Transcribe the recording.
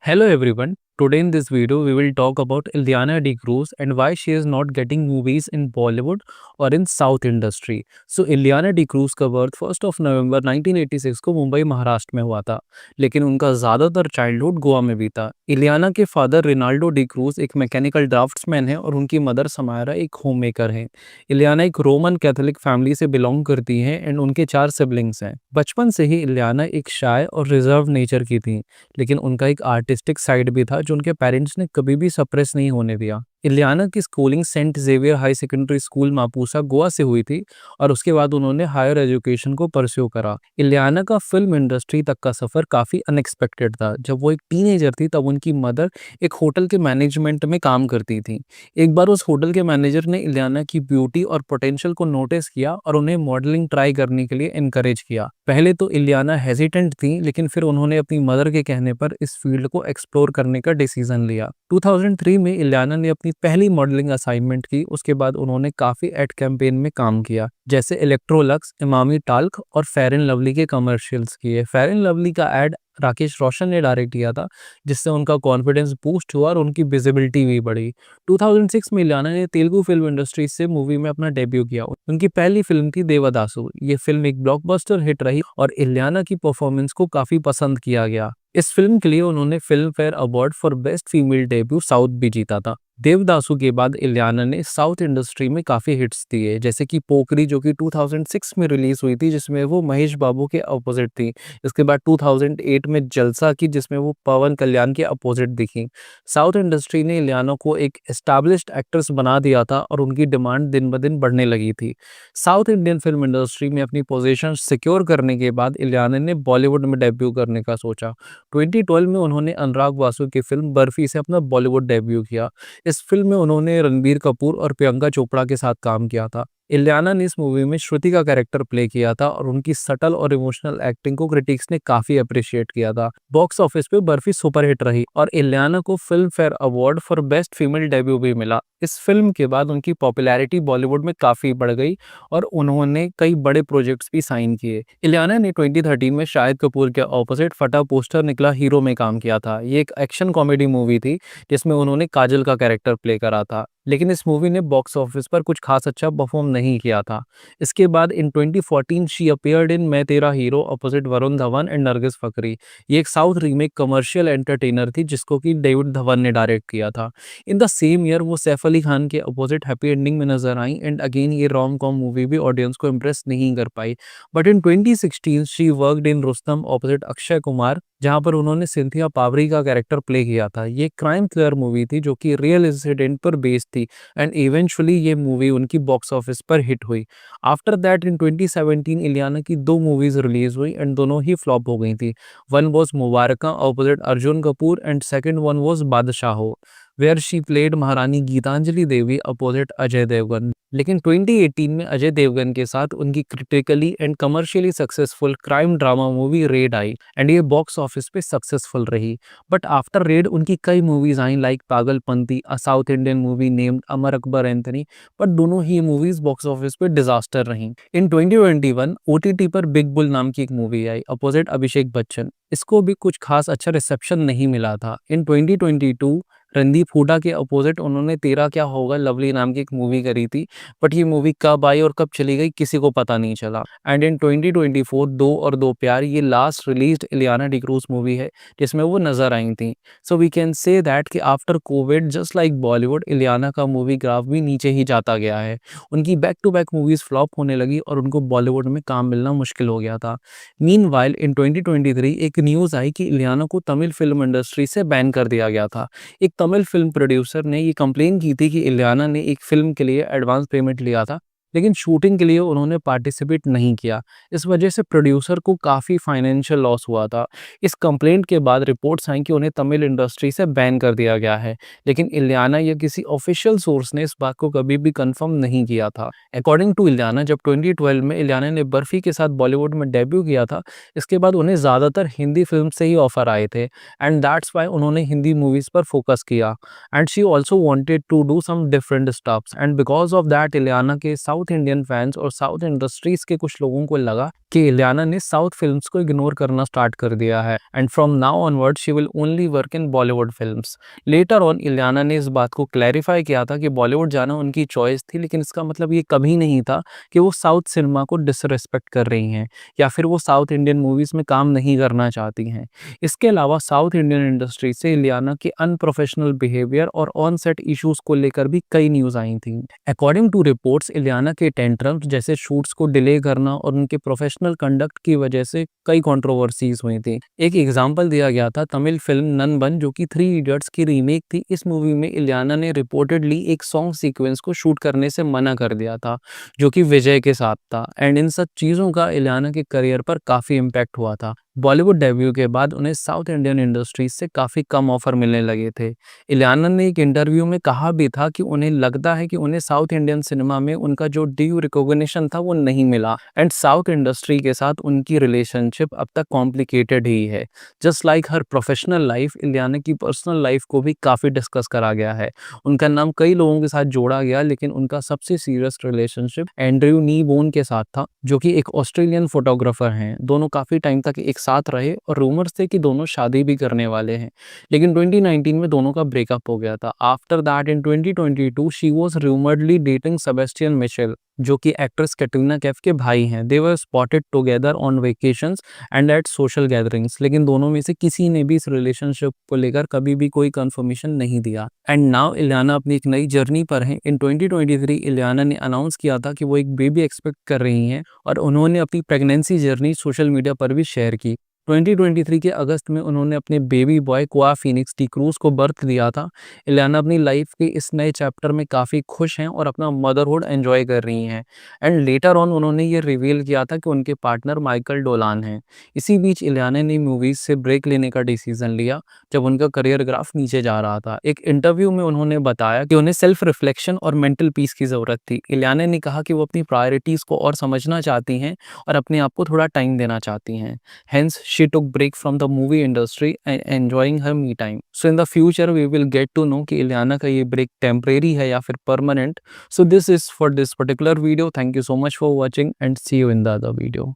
Hello everyone. Today in this video we will talk about Ileana D'Cruz and why she is not getting movies in Bollywood or in South industry. So Ileana D'Cruz का birth 1 नवंबर 1986 को मुंबई महाराष्ट्र में हुआ था, लेकिन उनका ज़्यादातर childhood Goa में बीता। इलियाना के फादर रिनाल्डो डिक्रूज एक मैकेनिकल ड्राफ्ट्समैन है और उनकी मदर समायरा एक होममेकर है। इलियाना एक रोमन कैथोलिक फैमिली से बिलोंग करती हैं एंड उनके 4 सिबलिंग्स हैं। बचपन से ही इलियाना एक शाय और रिजर्व नेचर की थी, लेकिन उनका एक आर्टिस्टिक साइड भी था जो उनके पेरेंट्स ने कभी भी सप्रेस नहीं होने दिया। इलियाना की schooling Saint Xavier high secondary school Mapusa Goa से हुई थी और उसके बाद उन्होंने हायर एजुकेशन को परस्यू करा। इलियाना का फिल्म इंडस्ट्री तक का सफ़र काफ़ी अनएक्सपेक्टेड था। जब वो एक टीनेजर थी तब उनकी मदर एक होटल के मैनेजमेंट में काम करती थी। एक बार उस होटल के मैनेजर ने इलियाना की ब्यूटी और पोटेंशियल को नोटिस किया और उन्हें मॉडलिंग ट्राई करने के लिए इनकरेज किया। पहले तो इलियाना हेजिटेंट थी, लेकिन फिर उन्होंने अपनी मदर के कहने पर इस फील्ड को एक्सप्लोर करने का डिसीजन लिया। 2003 में इलियाना ने अपनी पहली मॉडलिंग असाइनमेंट की। उसके बाद उन्होंने काफ़ी एड कैंपेन में काम किया, जैसे इलेक्ट्रोलक्स, इमामी टाल्क और फेयर एंड लवली के कमर्शियल्स किए। फेयर एंड लवली का एड राकेश रोशन ने डायरेक्ट किया था, जिससे उनका कॉन्फिडेंस बूस्ट हुआ और उनकी विजिबिलिटी भी बढ़ी। 2006 में इलियाना ने तेलुगु फिल्म इंडस्ट्री से मूवी में अपना डेब्यू किया। उनकी पहली फिल्म थी देवदासु। ये फिल्म एक ब्लॉकबस्टर हिट रही और इलियाना की परफॉर्मेंस को काफ़ी पसंद किया गया। इस फिल्म के लिए उन्होंने film fair award for best female debut south भी जीता था। देवदासु के बाद इलियाना ने साउथ इंडस्ट्री में काफ़ी हिट्स दिए, जैसे कि पोकरी जो कि 2006 में रिलीज हुई थी, जिसमें वो महेश बाबू के अपोजिट थी। इसके बाद 2008 में जलसा की, जिसमें वो पवन कल्याण के अपोजिट दिखी। साउथ इंडस्ट्री ने इलियाना को एक एस्टैब्लिश्ड एक्ट्रेस बना दिया था और उनकी डिमांड दिन ब दिन बढ़ने लगी थी। साउथ इंडियन फिल्म इंडस्ट्री में अपनी पोजीशन सिक्योर करने के बाद इलियाना ने बॉलीवुड में डेब्यू करने का सोचा। 2012 में उन्होंने अनुराग वासु की फिल्म बर्फी से अपना बॉलीवुड डेब्यू किया। इस फिल्म में उन्होंने रणबीर कपूर और प्रियंका चोपड़ा के साथ काम किया था। इलियाना ने इस मूवी में श्रुति का कैरेक्टर प्ले किया था और उनकी सटल और इमोशनल एक्टिंग को क्रिटिक्स ने काफी अप्रिशिएट किया था। बॉक्स ऑफिस पे बर्फी सुपरहिट रही और इलियाना को film fair award for best female debut भी मिला। इस फिल्म के बाद उनकी पॉपुलैरिटी बॉलीवुड में काफी बढ़ गई और उन्होंने कई बड़े प्रोजेक्ट्स भी साइन किए। इलियाना ने 2013 में शाहिद कपूर के ऑपोजिट फटा पोस्टर निकला हीरो में काम किया था। ये एक एक्शन कॉमेडी मूवी थी जिसमें उन्होंने काजल का कैरेक्टर प्ले करा था, लेकिन इस मूवी ने बॉक्स ऑफिस पर कुछ खास अच्छा परफॉर्म नहीं किया था। इसके बाद इन 2014 she appeared in Main Tera Hero opposite Varun Dhawan and Nargis Fakhri. ये एक साउथ रीमेक कमर्शियल एंटरटेनर थी जिसको कि डेविड धवन ने डायरेक्ट किया था। इन द सेम ईयर वो सैफ अली खान के अपोजिट हैप्पी एंडिंग में नजर आई एंड अगेन ये रोम कॉम मूवी भी ऑडियंस को इम्प्रेस नहीं कर पाई। But in 2016 she worked in Rustom opposite Akshay Kumar, जहां पर उन्होंने सिंथिया पावरी का कैरेक्टर प्ले किया था। ये क्राइम थ्रिलर मूवी थी जो कि रियल इंसिडेंट पर बेस्ड थी एंड इवेंचुअली ये मूवी उनकी बॉक्स ऑफिस पर हिट हुई। आफ्टर दैट इन 2017 इलियाना की 2 मूवीज रिलीज हुई एंड दोनों ही फ्लॉप हो गई थी। One was Mubarakan opposite Arjun Kapoor and second one was Baadshaho, where she played Maharani Gitanjali Devi opposite Ajay Devgn. लेकिन 2018 में अजय देवगन के साथ उनकी critically and commercially successful crime drama movie Raid आई एंड ये बॉक्स ऑफिस पे सक्सेसफुल रही। बट आफ्टर रेड उनकी कई मूवीज आई like Pagalpanti, a South Indian movie named Amar Akbar Anthony, but दोनों ही मूवीज बॉक्स ऑफिस पे डिजास्टर रहीं। इन 2021 ओटीटी पर बिग बुल नाम की एक मूवी आई अपोजिट अभिषेक बच्चन। इसको भी कुछ खास अच्छा रिसेप्शन नहीं मिला था। इन 2022 रणदीप हुडा के अपोजिट उन्होंने तेरा क्या होगा लवली नाम की एक मूवी करी थी, बट ये मूवी कब आई और कब चली गई किसी को पता नहीं चला। एंड इन 2024 दो और दो प्यार ये last released Ileana D'Cruz movie है जिसमें वो नजर आई थी। So we can say that कि after Covid just like Bollywood Ileana का मूवी ग्राफ भी नीचे ही जाता गया है। उनकी back to back movies flop होने लगी और उनको बॉलीवुड में काम मिलना मुश्किल हो गया था। मीनवाइल इन 2023 एक न्यूज़ आई कि इलियाना को तमिल फिल्म इंडस्ट्री से बैन कर दिया गया था। एक तमिल फिल्म प्रोड्यूसर ने ये कंप्लेन की थी कि इलियाना ने एक फिल्म के लिए एडवांस पेमेंट लिया था, लेकिन शूटिंग के लिए उन्होंने पार्टिसिपेट नहीं किया। इस वजह से प्रोड्यूसर को काफ़ी फाइनेंशियल लॉस हुआ था। इस कंप्लेंट के बाद रिपोर्ट्स आई कि उन्हें तमिल इंडस्ट्री से बैन कर दिया गया है, लेकिन इलियाना या किसी ऑफिशियल सोर्स ने इस बात को कभी भी कंफर्म नहीं किया था। अकॉर्डिंग टू इलियाना, जब 2012 में इलियाना ने बर्फी के साथ बॉलीवुड में डेब्यू किया था, इसके बाद उन्हें ज़्यादातर हिंदी फिल्म से ही ऑफर आए थे एंड दैट्स वाई उन्होंने हिंदी मूवीज़ पर फोकस किया and she also wanted to do some different stuffs and because of that Ileana के साउथ साउथ इंडियन फैंस और साउथ इंडस्ट्रीज के कुछ लोगों को लगा कि इलियाना ने साउथ फिल्म्स को इग्नोर करना स्टार्ट कर दिया है and from now onward she will only work in Bollywood films. Later on Ileana ने इस बात को क्लैरिफाई किया था कि बॉलीवुड जाना उनकी चॉइस थी, लेकिन इसका मतलब ये कभी नहीं था कि वो साउथ सिनेमा को डिसरिस्पेक्ट कर रही हैं या फिर वो साउथ इंडियन मूवीज़ में काम नहीं करना चाहती हैं। इसके अलावा साउथ इंडियन इंडस्ट्री से इलियाना के अनप्रोफेशनल बिहेवियर और ऑन सेट इश्यूज को लेकर भी कई न्यूज़ आई थी। अकॉर्डिंग टू रिपोर्ट्स इलियाना के टेंट्रम्स जैसे शूट्स को डिले करना और उनके प्रोफेशनल कंडक्ट की वजह से कई कंट्रोवर्सीज हुई थी। एक एग्जांपल दिया गया था तमिल फिल्म ननबन जो कि थ्री इडियट्स की रीमेक थी। इस मूवी में इलियाना ने रिपोर्टेडली एक सॉन्ग सीक्वेंस को शूट करने से मना कर दिया था जो कि विजय के साथ था एंड इन सब चीज़ों का इलियाना के करियर पर काफ़ी इम्पैक्ट हुआ था। बॉलीवुड डेब्यू के बाद उन्हें साउथ इंडियन इंडस्ट्रीज से काफ़ी कम ऑफर मिलने लगे थे। इलियाना ने एक इंटरव्यू में कहा भी था कि उन्हें लगता है कि उन्हें साउथ इंडियन सिनेमा में उनका जो ड्यू रिकॉग्निशन था वो नहीं मिला एंड साउथ इंडस्ट्री के साथ उनकी रिलेशनशिप अब तक कॉम्प्लिकेटेड ही है। जस्ट लाइक हर प्रोफेशनल लाइफ, इलियाना की पर्सनल लाइफ को भी काफ़ी डिस्कस करा गया है। उनका नाम कई लोगों के साथ जोड़ा गया, लेकिन उनका सबसे सीरियस रिलेशनशिप एंड्रयू नीबोन के साथ था जो कि एक ऑस्ट्रेलियन फोटोग्राफर हैं। दोनों काफ़ी टाइम तक एक साथ रहे और रूमर्स थे कि दोनों शादी भी करने वाले हैं, लेकिन 2019 में दोनों का ब्रेकअप हो गया था। After that in 2022 she was rumouredly dating Sebastian Michel जो कि एक्ट्रेस कैटरीना कैफ के भाई हैं। They were spotted together on vacations and at social gatherings, लेकिन दोनों में से किसी ने भी इस रिलेशनशिप को लेकर कभी भी कोई कंफर्मेशन नहीं दिया। एंड नाउ इलियाना अपनी एक नई जर्नी पर हैं। इन 2023 इलियाना ने अनाउंस किया था कि वो एक बेबी एक्सपेक्ट कर रही हैं और उन्होंने अपनी प्रेगनेंसी जर्नी सोशल मीडिया पर भी शेयर की। 2023 के अगस्त में उन्होंने अपने बेबी बॉय क्वा फिनिक्स डी क्रूज को बर्थ दिया था। इलियाना अपनी लाइफ के इस नए चैप्टर में काफ़ी खुश हैं और अपना मदरहुड एंजॉय कर रही हैं एंड लेटर ऑन उन्होंने ये रिवील किया था कि उनके पार्टनर माइकल डोलान हैं। इसी बीच इलियाना ने मूवीज़ से ब्रेक लेने का डिसीजन लिया जब उनका करियर ग्राफ नीचे जा रहा था। एक इंटरव्यू में उन्होंने बताया कि उन्हें सेल्फ रिफ्लेक्शन और मेंटल पीस की ज़रूरत थी। इलियाना ने कहा कि वो अपनी प्रायोरिटीज़ को और समझना चाहती हैं और अपने आप को थोड़ा टाइम देना चाहती हैं। Hence, she took break from the movie industry and enjoying her me time. So in the future, we will get to know कि इलियाना का ये break temporary है या फिर permanent. So this is for this particular video. Thank you so much for watching and see you in the other video.